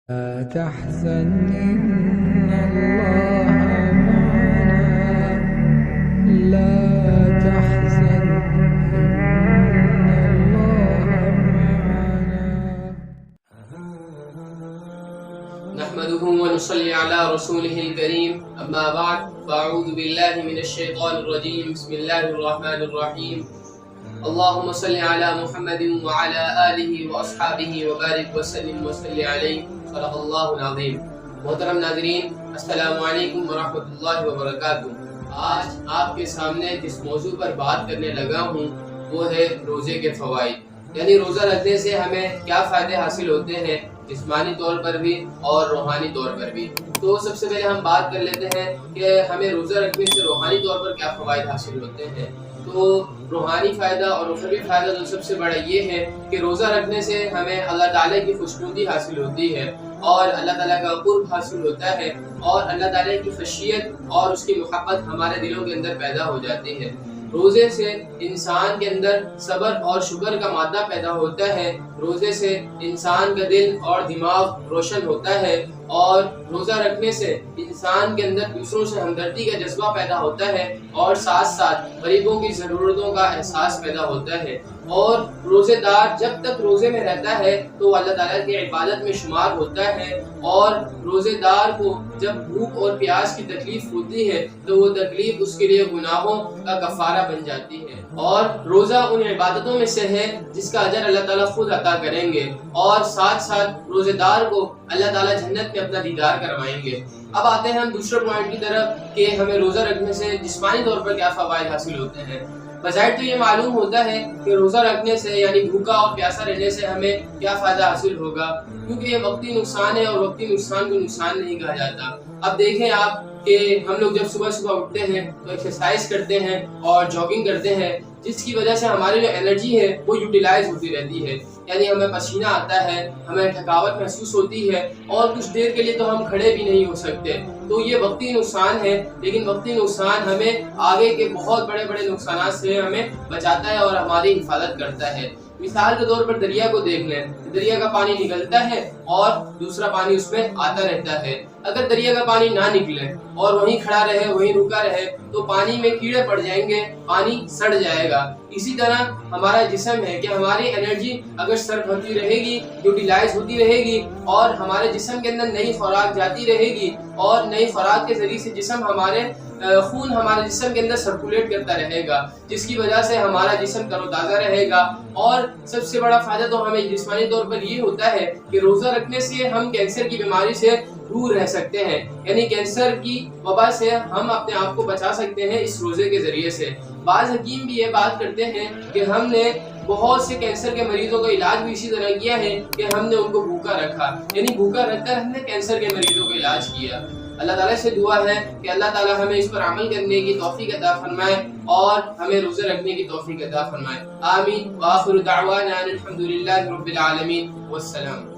لا تحزن إن الله معنا لا تحزن إن الله معنا. نحمده ونصلي على رسوله الكريم أما بعد فأعوذ بالله من الشيطان الرجيم بسم الله الرحمن الرحيم اللهم صل على محمد وعلى آله وأصحابه وبارك وسلم وصل عليه صدق اللہ العظیم. محترم ناظرین، السلام علیکم ورحمۃ اللہ وبرکاتہ. آج آپ کے سامنے جس موضوع پر بات کرنے لگا ہوں وہ ہے روزے کے فوائد، یعنی روزہ رکھنے سے ہمیں کیا فائدے حاصل ہوتے ہیں جسمانی طور پر بھی اور روحانی طور پر بھی. تو سب سے پہلے ہم بات کر لیتے ہیں کہ ہمیں روزہ رکھنے سے روحانی طور پر کیا فوائد حاصل ہوتے ہیں. تو روحانی فائدہ اور اخروی فائدہ تو سب سے بڑا یہ ہے کہ روزہ رکھنے سے ہمیں اللہ تعالیٰ کی خوشنودی حاصل ہوتی ہے اور اللہ تعالیٰ کا قرب حاصل ہوتا ہے اور اللہ تعالیٰ کی خشیت اور اس کی محبت ہمارے دلوں کے اندر پیدا ہو جاتی ہے. روزے سے انسان کے اندر صبر اور شکر کا مادہ پیدا ہوتا ہے. روزے سے انسان کا دل اور دماغ روشن ہوتا ہے اور روزہ رکھنے سے انسان کے اندر دوسروں سے ہمدردی کا جذبہ پیدا ہوتا ہے اور ساتھ ساتھ غریبوں کی ضرورتوں کا احساس پیدا ہوتا ہے. اور روزے دار جب تک روزے میں رہتا ہے تو وہ اللہ تعالیٰ کی عبادت میں شمار ہوتا ہے اور روزے دار کو جب بھوک اور پیاس کی تکلیف ہوتی ہے تو وہ تکلیف اس کے لیے گناہوں کا کفارہ بن جاتی ہے. اور روزہ ان عبادتوں میں سے ہے جس کا اجر اللہ تعالیٰ خود عطا کریں گے اور ساتھ ساتھ روزے دار کو اللہ تعالیٰ جنت میں اپنا دیدار کروائیں گے. اب آتے ہیں ہم دوسرے پوائنٹ کی طرف کہ ہمیں روزہ رکھنے سے جسمانی طور پر کیا فوائد حاصل ہوتے ہیں. بظاہر تو یہ معلوم ہوتا ہے کہ روزہ رکھنے سے یعنی بھوکا اور پیاسا رہنے سے ہمیں کیا فائدہ حاصل ہوگا، کیونکہ یہ وقتی نقصان ہے اور وقتی نقصان کو نقصان نہیں کہا جاتا. اب دیکھیں آپ کہ ہم لوگ جب صبح صبح اٹھتے ہیں تو ایکسرسائز کرتے ہیں اور جاگنگ کرتے ہیں جس کی وجہ سے ہماری جو انرجی ہے وہ یوٹیلائز ہوتی رہتی ہے، یعنی ہمیں پسینہ آتا ہے، ہمیں تھکاوٹ محسوس ہوتی ہے اور کچھ دیر کے لیے تو ہم کھڑے بھی نہیں ہو سکتے. تو یہ وقتی نقصان ہے، لیکن وقتی نقصان ہمیں آگے کے بہت بڑے بڑے نقصانات سے ہمیں بچاتا ہے اور ہماری حفاظت کرتا ہے. مثال کے طور پر دریا کو دیکھ لیں، دریا کا پانی نکلتا ہے اور دوسرا پانی اس میں آتا رہتا ہے. اگر دریا کا پانی نہ نکلے اور وہیں کھڑا رہے وہیں رکا رہے تو پانی میں کیڑے پڑ جائیں گے، پانی سڑ جائے گا. اسی طرح ہمارا جسم ہے کہ ہماری انرجی اگر سرو ہوتی رہے گی، یوٹیلائز ہوتی رہے گی اور ہمارے جسم کے اندر نئی خوراک جاتی رہے گی اور نئی خوراک کے ذریعے سے جسم خون ہمارے جسم کے اندر سرکولیٹ کرتا رہے گا، جس کی وجہ سے ہمارا جسم تر و تازہ رہے گا. اور سب سے بڑا فائدہ تو ہمیں جسمانی طور پر یہ ہوتا ہے کہ روزہ رکھنے سے ہم کینسر کی بیماری سے دور رہ سکتے ہیں، یعنی کینسر کی وبا سے ہم اپنے آپ کو بچا سکتے ہیں اس روزے کے ذریعے سے. بعض حکیم بھی یہ بات کرتے ہیں کہ ہم نے بہت سے کینسر کے مریضوں کا علاج بھی اسی طرح کیا ہے کہ ہم نے ان کو بھوکا رکھا، یعنی بھوکا رکھ کر ہم نے کینسر کے مریضوں کا علاج کیا. اللہ تعالیٰ سے دعا ہے کہ اللہ تعالیٰ ہمیں اس پر عمل کرنے کی توفیق عطا فرمائے اور ہمیں روزے رکھنے کی توفیق عطا فرمائے. آمین. وآخر دعوانا الحمد للہ رب العالمین. والسلام.